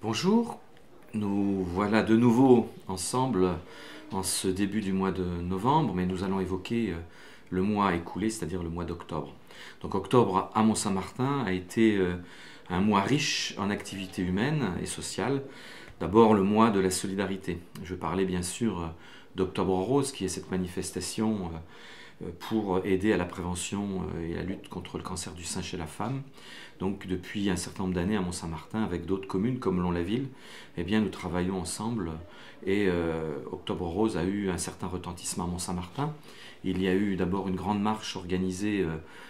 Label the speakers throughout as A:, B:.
A: Bonjour, nous voilà de nouveau ensemble en ce début du mois de novembre, mais nous allons évoquer le mois écoulé, c'est-à-dire le mois d'octobre. Donc octobre à Mont-Saint-Martin a été un mois riche en activités humaines et sociales. D'abord le mois de la solidarité. Je parlais bien sûr d'Octobre Rose, qui est cette manifestation pour aider à la prévention et la lutte contre le cancer du sein chez la femme. Donc depuis un certain nombre d'années à Mont-Saint-Martin, avec d'autres communes comme Lons-la-Ville, eh bien, nous travaillons ensemble et Octobre Rose a eu un certain retentissement à Mont-Saint-Martin. Il y a eu d'abord une grande marche organisée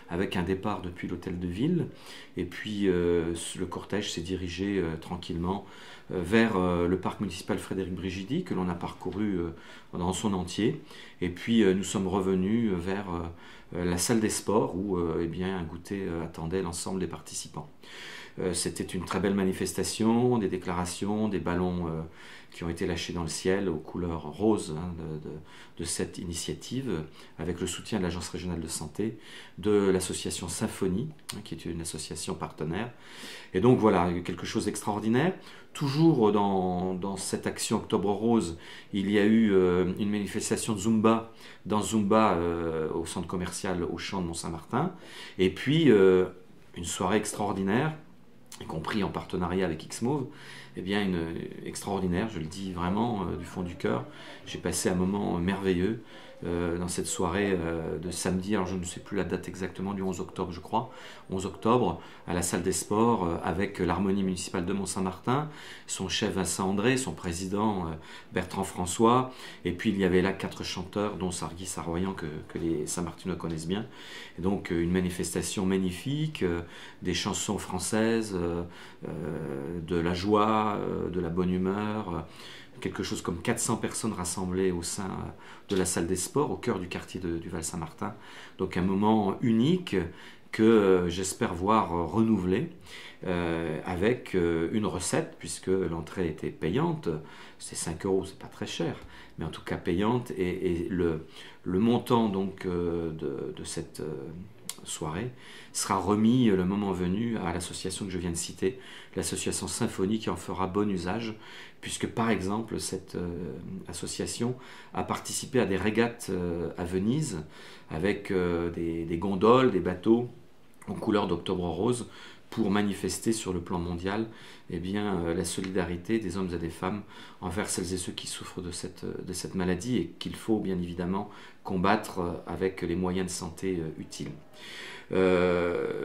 A: avec un départ depuis l'hôtel de ville et puis le cortège s'est dirigé tranquillement vers le parc municipal Frédéric Brigidi que l'on a parcouru dans son entier et puis nous sommes revenus vers la salle des sports où eh bien, un goûter attendait l'ensemble des participants. C'était une très belle manifestation, des déclarations, des ballons qui ont été lâchés dans le ciel aux couleurs roses de cette initiative, avec le soutien de l'Agence régionale de santé, de l'association Symphonie, qui est une association partenaire. Et donc voilà, quelque chose d'extraordinaire. Toujours dans cette action Octobre Rose, il y a eu une manifestation de Zumba dans Zumba au centre commercial Auchan de Mont-Saint-Martin. Et puis une soirée extraordinaire, y compris en partenariat avec Xmove, eh bien extraordinaire, je le dis vraiment du fond du cœur. J'ai passé un moment merveilleux dans cette soirée de samedi, alors je ne sais plus la date exactement, du 11 octobre je crois, 11 octobre, à la salle des sports, avec l'harmonie municipale de Mont-Saint-Martin, son chef Vincent André, son président Bertrand François, et puis il y avait là 4 chanteurs, dont Sargis Saroyan que les Saint-Martinois connaissent bien. Et donc une manifestation magnifique, des chansons françaises, de la joie, de la bonne humeur, quelque chose comme 400 personnes rassemblées au sein de la salle des sports, au cœur du quartier du Val-Saint-Martin. Donc un moment unique que j'espère voir renouvelé avec une recette, puisque l'entrée était payante, c'est 5 euros, c'est pas très cher, mais en tout cas payante, et le montant donc de cette soirée sera remis le moment venu à l'association que je viens de citer, l'association Symphonie, qui en fera bon usage, puisque par exemple cette association a participé à des régates à Venise avec des gondoles, des bateaux aux couleurs d'Octobre Rose pour manifester sur le plan mondial eh bien, la solidarité des hommes et des femmes envers celles et ceux qui souffrent de cette maladie et qu'il faut bien évidemment combattre avec les moyens de santé utiles.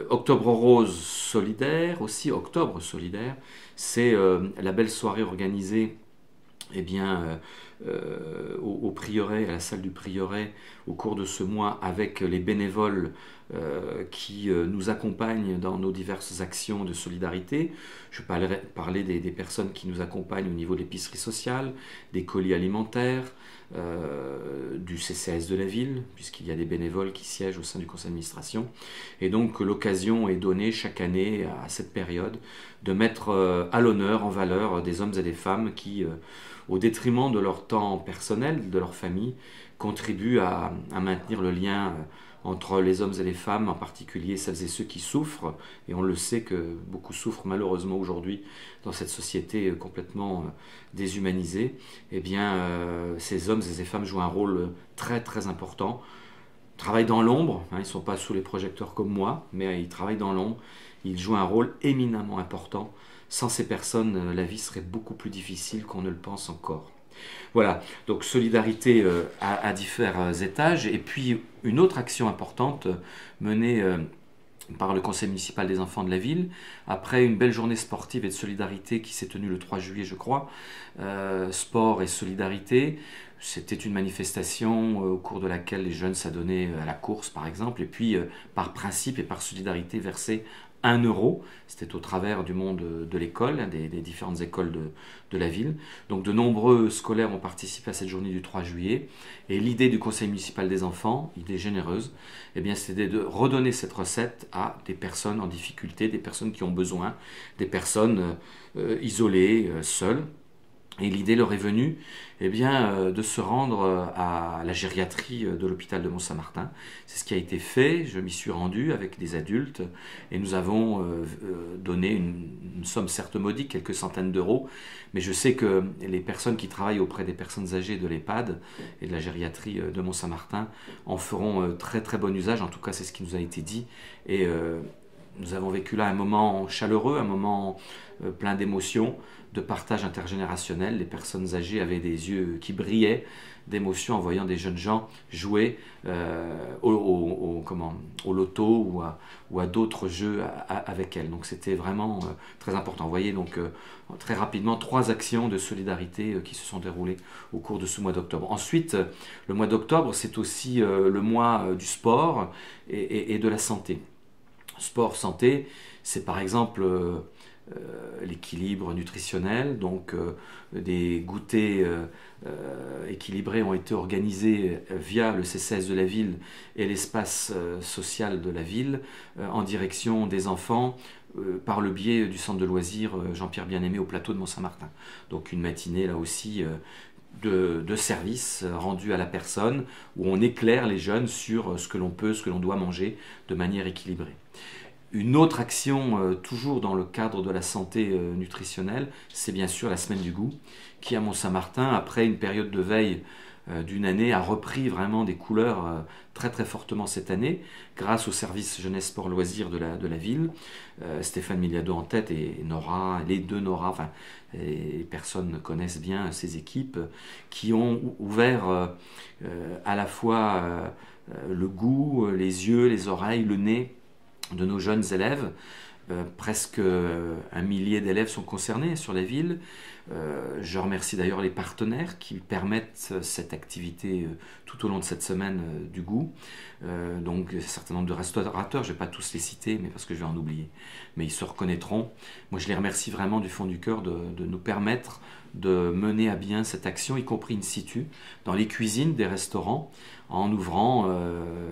A: Octobre Rose solidaire aussi, Octobre solidaire, c'est la belle soirée organisée eh bien, au prieuré, à la salle du prieuré, au cours de ce mois, avec les bénévoles qui nous accompagnent dans nos diverses actions de solidarité. Je parler des personnes qui nous accompagnent au niveau de l'épicerie sociale, des colis alimentaires, du CCAS de la ville, puisqu'il y a des bénévoles qui siègent au sein du conseil d'administration. Et donc l'occasion est donnée chaque année à cette période de mettre à l'honneur, en valeur, des hommes et des femmes qui, au détriment de leur temps personnel, de leur famille, contribuent à maintenir le lien entre les hommes et les femmes, en particulier celles et ceux qui souffrent, et on le sait que beaucoup souffrent malheureusement aujourd'hui dans cette société complètement déshumanisée. Eh bien, ces hommes et ces femmes jouent un rôle très très important. Ils travaillent dans l'ombre, hein, ils ne sont pas sous les projecteurs comme moi, mais ils travaillent dans l'ombre, ils jouent un rôle éminemment important. Sans ces personnes, la vie serait beaucoup plus difficile qu'on ne le pense encore. Voilà, donc solidarité à différents étages. Et puis une autre action importante menée par le conseil municipal des enfants de la ville, après une belle journée sportive et de solidarité qui s'est tenue le 3 juillet je crois, sport et solidarité. C'était une manifestation au cours de laquelle les jeunes s'adonnaient à la course par exemple, et puis par principe et par solidarité versaient 1 euro, c'était au travers du monde de l'école, des différentes écoles de la ville. Donc de nombreux scolaires ont participé à cette journée du 3 juillet. Et l'idée du conseil municipal des enfants, idée généreuse, eh bien, c'était de redonner cette recette à des personnes en difficulté, des personnes qui ont besoin, des personnes isolées, seules. Et l'idée leur est venue de se rendre à la gériatrie de l'hôpital de Mont-Saint-Martin. C'est ce qui a été fait, je m'y suis rendu avec des adultes et nous avons donné une somme certes modique, quelques centaines d'euros, mais je sais que les personnes qui travaillent auprès des personnes âgées de l'EHPAD et de la gériatrie de Mont-Saint-Martin en feront très très bon usage, en tout cas c'est ce qui nous a été dit. Et nous avons vécu là un moment chaleureux, un moment plein d'émotions, de partage intergénérationnel. Les personnes âgées avaient des yeux qui brillaient d'émotion en voyant des jeunes gens jouer au loto ou à d'autres jeux avec elles. Donc c'était vraiment très important. Vous voyez donc très rapidement 3 actions de solidarité qui se sont déroulées au cours de ce mois d'octobre. Ensuite, le mois d'octobre, c'est aussi le mois du sport et de la santé. Sport, santé, c'est par exemple l'équilibre nutritionnel, donc des goûters équilibrés ont été organisés via le CCAS de la ville et l'espace social de la ville en direction des enfants par le biais du centre de loisirs Jean-Pierre Bien-Aimé au plateau de Mont-Saint-Martin. Donc une matinée là aussi de service rendu à la personne où on éclaire les jeunes sur ce que l'on peut, ce que l'on doit manger de manière équilibrée. Une autre action, toujours dans le cadre de la santé nutritionnelle, c'est bien sûr la semaine du goût, qui à Mont-Saint-Martin, après une période de veille d'une année, a repris vraiment des couleurs très très fortement cette année, grâce au service jeunesse sport loisirs de la ville. Stéphane Miliado en tête et Nora, les deux Nora, enfin, les personnes connaissent bien ces équipes, qui ont ouvert à la fois le goût, les yeux, les oreilles, le nez, de nos jeunes élèves. Presque 1 millier d'élèves sont concernés sur la ville. Je remercie d'ailleurs les partenaires qui permettent cette activité tout au long de cette semaine du goût. Donc un certain nombre de restaurateurs, je ne vais pas tous les citer, mais parce que je vais en oublier. Mais ils se reconnaîtront. Moi je les remercie vraiment du fond du cœur de nous permettre de mener à bien cette action, y compris in situ, dans les cuisines des restaurants, en ouvrant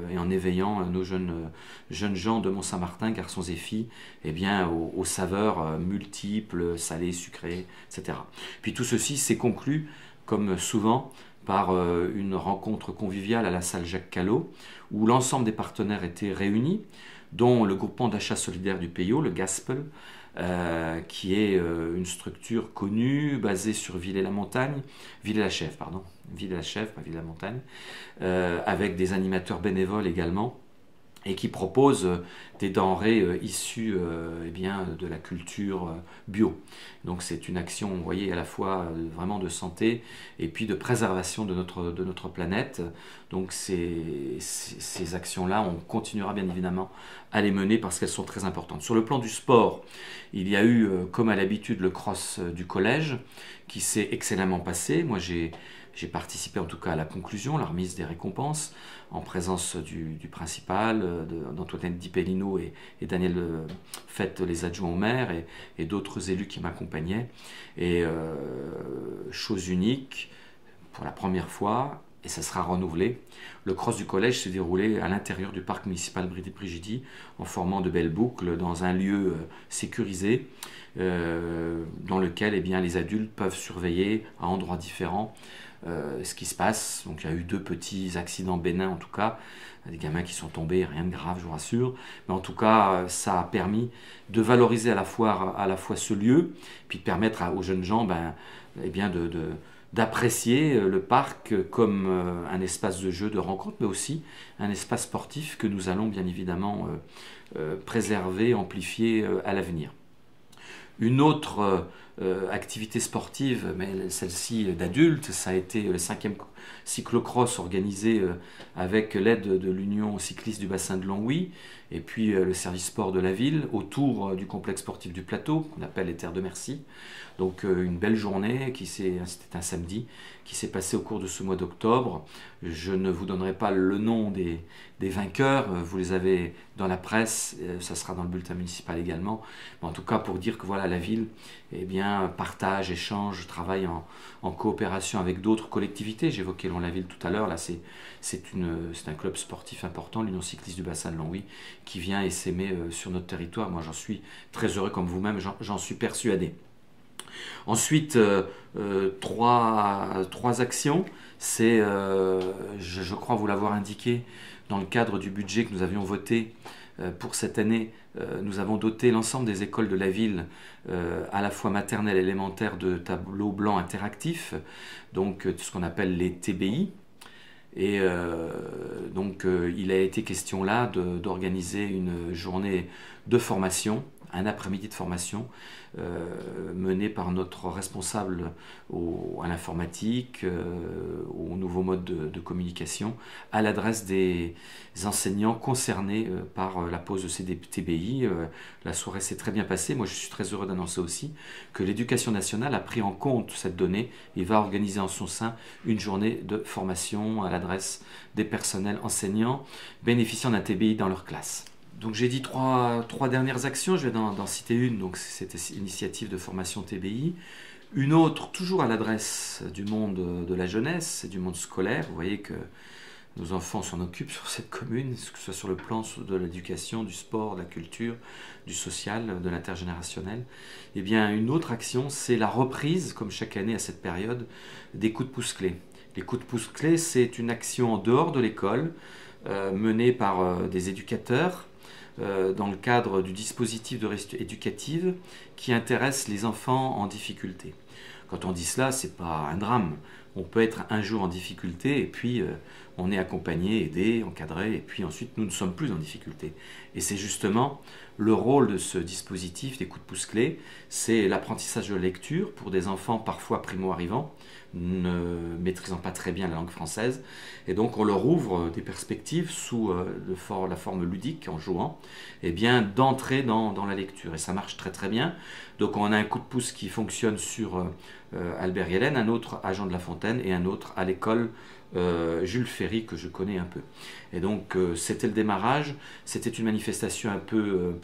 A: et en éveillant nos jeunes gens de Mont-Saint-Martin, garçons et filles, aux saveurs multiples, salées, sucrées, etc. Puis tout ceci s'est conclu, comme souvent, par une rencontre conviviale à la salle Jacques Callot, où l'ensemble des partenaires étaient réunis, dont le groupement d'achat solidaire du Peyo, le Gaspel, qui est une structure connue, basée sur Villers-la-Montagne, Villers-la-Chèvre, pardon, Villers-la-Chèvre, pas Villers-la-Montagne, avec des animateurs bénévoles également, et qui propose des denrées issues de la culture bio. Donc c'est une action, vous voyez, à la fois vraiment de santé et puis de préservation de notre planète. Donc ces actions-là, on continuera bien évidemment à les mener parce qu'elles sont très importantes. Sur le plan du sport, il y a eu, comme à l'habitude, le cross du collège qui s'est excellemment passé. Moi j'ai participé en tout cas à la conclusion, la remise des récompenses, en présence du principal, d'Antoinette Di Pellino et Daniel Fett, les adjoints au maire, et d'autres élus qui m'accompagnaient. Et chose unique, pour la première fois, et ça sera renouvelé, le cross du collège s'est déroulé à l'intérieur du parc municipal Bridi en formant de belles boucles dans un lieu sécurisé dans lequel les adultes peuvent surveiller à endroits différents ce qui se passe. Donc il y a eu 2 petits accidents bénins en tout cas, des gamins qui sont tombés, rien de grave je vous rassure, mais en tout cas ça a permis de valoriser à la fois ce lieu, puis de permettre aux jeunes gens d'apprécier le parc comme un espace de jeu, de rencontre, mais aussi un espace sportif que nous allons bien évidemment préserver, amplifier à l'avenir. Une autre activité sportive, mais celle-ci d'adulte, ça a été le 5e cyclocross organisé avec l'aide de l'Union cycliste du bassin de Longwy et puis le service sport de la ville autour du complexe sportif du plateau qu'on appelle les Terres de Merci. Donc une belle journée, c'était un samedi, qui s'est passée au cours de ce mois d'octobre. Je ne vous donnerai pas le nom des vainqueurs, vous les avez dans la presse, ça sera dans le bulletin municipal également. Mais en tout cas pour dire que voilà, la ville partage, échange, travaille en coopération avec d'autres collectivités. J'évoquais Lons-la-Ville tout à l'heure, là c'est un club sportif important, l'Union cycliste du bassin de Longwy, qui vient essaimer sur notre territoire. Moi j'en suis très heureux comme vous-même, j'en suis persuadé. Ensuite, trois actions. C'est, je crois vous l'avoir indiqué, dans le cadre du budget que nous avions voté pour cette année, nous avons doté l'ensemble des écoles de la ville, à la fois maternelle et élémentaire, de tableaux blancs interactifs, donc ce qu'on appelle les TBI. Et il a été question là d'organiser une journée de formation, un après-midi de formation mené par notre responsable à l'informatique, aux nouveaux modes de communication, à l'adresse des enseignants concernés par la pose de ces TBI. La soirée s'est très bien passée. Moi, je suis très heureux d'annoncer aussi que l'Éducation nationale a pris en compte cette donnée et va organiser en son sein une journée de formation à l'adresse des personnels enseignants bénéficiant d'un TBI dans leur classe. Donc j'ai dit trois dernières actions, je vais d'en citer une, donc c'est cette initiative de formation TBI. Une autre, toujours à l'adresse du monde de la jeunesse et du monde scolaire. Vous voyez que nos enfants s'en occupent sur cette commune, que ce soit sur le plan de l'éducation, du sport, de la culture, du social, de l'intergénérationnel. Eh bien, une autre action, c'est la reprise, comme chaque année à cette période, des coups de pouce clés. Les coups de pouce clés, c'est une action en dehors de l'école, menée par des éducateurs, dans le cadre du dispositif de réussite éducative qui intéresse les enfants en difficulté. Quand on dit cela, ce n'est pas un drame. On peut être un jour en difficulté et puis on est accompagné, aidé, encadré et puis ensuite nous ne sommes plus en difficulté. Et c'est justement le rôle de ce dispositif des coups de pouce clés, c'est l'apprentissage de la lecture pour des enfants parfois primo-arrivants, ne maîtrisant pas très bien la langue française. Et donc on leur ouvre des perspectives sous la forme ludique, en jouant, et bien d'entrer dans la lecture. Et ça marche très très bien. Donc on a un coup de pouce qui fonctionne sur Albert Yellen, un autre à Jean de La Fontaine et un autre à l'école Jules Ferry que je connais un peu. Et donc c'était le démarrage, c'était une manifestation un peu,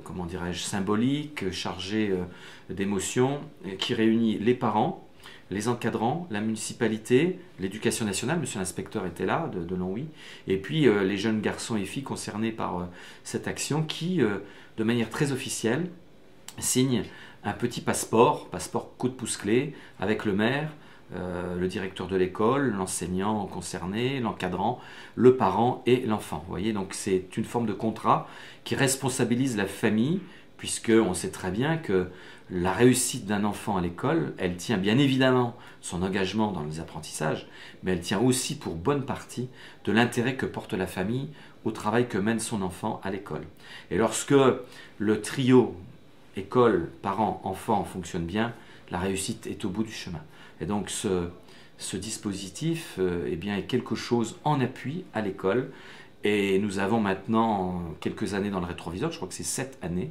A: comment dirais-je, symbolique, chargée d'émotions, qui réunit les parents, les encadrants, la municipalité, l'éducation nationale, monsieur l'inspecteur était là, de Longwy, et puis les jeunes garçons et filles concernés par cette action qui, de manière très officielle, signent un petit passeport coup de pouce clé, avec le maire, le directeur de l'école, l'enseignant concerné, l'encadrant, le parent et l'enfant. Vous voyez, donc c'est une forme de contrat qui responsabilise la famille, puisqu'on sait très bien que la réussite d'un enfant à l'école, elle tient bien évidemment son engagement dans les apprentissages, mais elle tient aussi pour bonne partie de l'intérêt que porte la famille au travail que mène son enfant à l'école. Et lorsque le trio école, parents, enfants fonctionne bien, la réussite est au bout du chemin. Et donc ce dispositif eh bien, est quelque chose en appui à l'école. Et nous avons maintenant quelques années dans le rétroviseur, je crois que c'est 7 années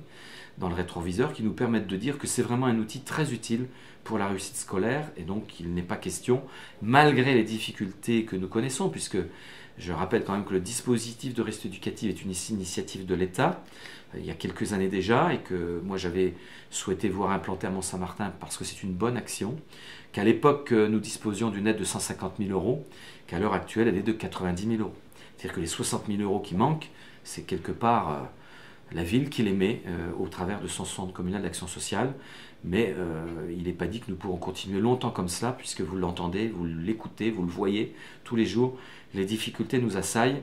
A: dans le rétroviseur, qui nous permettent de dire que c'est vraiment un outil très utile pour la réussite scolaire. Et donc il n'est pas question, malgré les difficultés que nous connaissons, puisque je rappelle quand même que le dispositif de réussite éducative est une initiative de l'État, il y a quelques années déjà, et que moi j'avais souhaité voir implanter à Mont-Saint-Martin parce que c'est une bonne action, qu'à l'époque nous disposions d'une aide de 150 000 euros, qu'à l'heure actuelle elle est de 90 000 euros. C'est-à-dire que les 60 000 euros qui manquent, c'est quelque part la ville qui les met au travers de son centre communal d'action sociale, mais il n'est pas dit que nous pourrons continuer longtemps comme cela, puisque vous l'entendez, vous l'écoutez, vous le voyez tous les jours, les difficultés nous assaillent.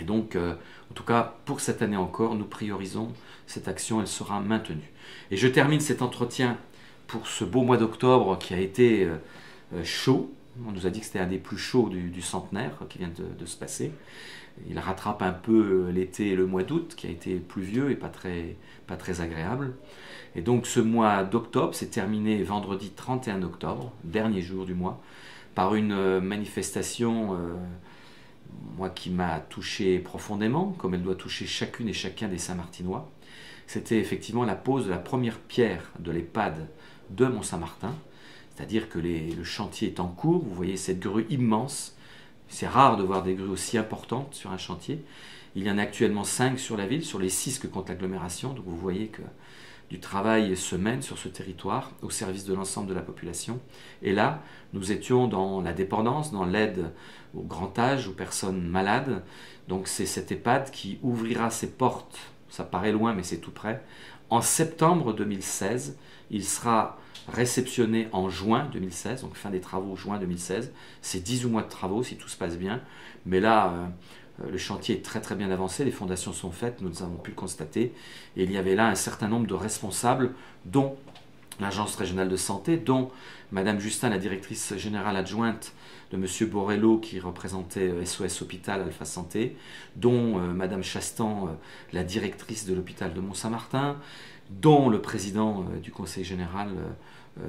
A: Et donc, en tout cas, pour cette année encore, nous priorisons cette action, elle sera maintenue. Et je termine cet entretien pour ce beau mois d'octobre qui a été chaud. On nous a dit que c'était un des plus chauds du centenaire qui vient de se passer. Il rattrape un peu l'été et le mois d'août qui a été pluvieux et pas très agréable. Et donc ce mois d'octobre s'est terminé vendredi 31 octobre, dernier jour du mois, par une manifestation moi, qui m'a touché profondément, comme elle doit toucher chacune et chacun des Saint-Martinois. C'était effectivement la pose de la première pierre de l'EHPAD de Mont-Saint-Martin, c'est-à-dire que le chantier est en cours. Vous voyez cette grue immense. C'est rare de voir des grues aussi importantes sur un chantier. Il y en a actuellement 5 sur la ville, sur les 6 que compte l'agglomération. Donc vous voyez que du travail se mène sur ce territoire au service de l'ensemble de la population. Et là, nous étions dans la dépendance, dans l'aide au grand âge, aux personnes malades. Donc c'est cette EHPAD qui ouvrira ses portes ça paraît loin mais c'est tout près. En septembre 2016, il sera réceptionné en juin 2016, donc fin des travaux juin 2016. C'est 18 mois de travaux si tout se passe bien. Mais là, le chantier est très très bien avancé, les fondations sont faites, nous avons pu le constater. Et il y avait là un certain nombre de responsables, dont l'Agence régionale de santé, dont Madame Justin, la directrice générale adjointe de Monsieur Borrello, qui représentait SOS Hôpital Alpha Santé, dont Madame Chastan, la directrice de l'hôpital de Mont-Saint-Martin, dont le président du conseil général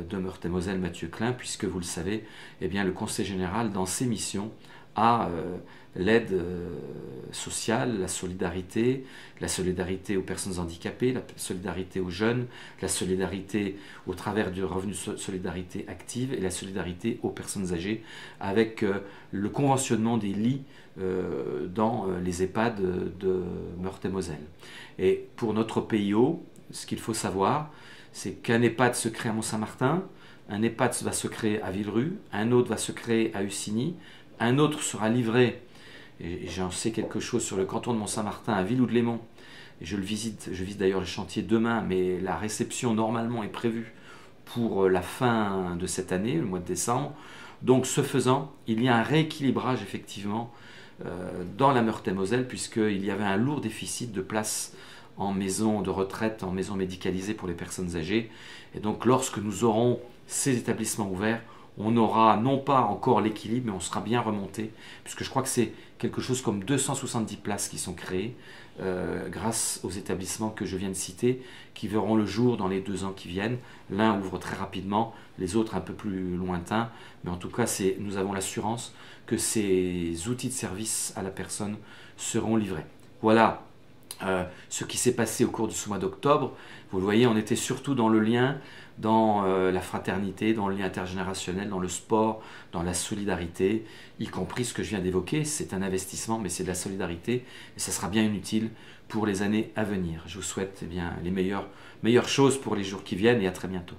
A: de Meurthe-et-Moselle, Mathieu Klein, puisque vous le savez, eh bien, le conseil général, dans ses missions, a l'aide sociale, la solidarité aux personnes handicapées, la solidarité aux jeunes, la solidarité au travers du revenu solidarité active et la solidarité aux personnes âgées avec le conventionnement des lits dans les EHPAD de Meurthe-et-Moselle. Et pour notre PIO, ce qu'il faut savoir, c'est qu'un EHPAD se crée à Mont-Saint-Martin, un EHPAD va se créer à Villerue, un autre va se créer à Ussigny, un autre sera livré, et j'en sais quelque chose sur le canton de Mont-Saint-Martin, à Villoux-de-Lémont. Je visite d'ailleurs le chantier demain, mais la réception normalement est prévue pour la fin de cette année, le mois de décembre. Donc ce faisant, il y a un rééquilibrage effectivement dans la Meurthe-et-Moselle, puisqu'il y avait un lourd déficit de places en maison de retraite, en maison médicalisée pour les personnes âgées. Et donc lorsque nous aurons ces établissements ouverts, on aura non pas encore l'équilibre, mais on sera bien remonté, puisque je crois que c'est quelque chose comme 270 places qui sont créées grâce aux établissements que je viens de citer, qui verront le jour dans les 2 ans qui viennent. L'un ouvre très rapidement, les autres un peu plus lointains, mais en tout cas, nous avons l'assurance que ces outils de service à la personne seront livrés. Voilà ce qui s'est passé au cours de ce mois d'octobre. Vous le voyez, on était surtout dans le lien, dans la fraternité, dans le lien intergénérationnel, dans le sport, dans la solidarité, y compris ce que je viens d'évoquer. C'est un investissement, mais c'est de la solidarité et ça sera bien utile pour les années à venir. Je vous souhaite les meilleures choses pour les jours qui viennent et à très bientôt.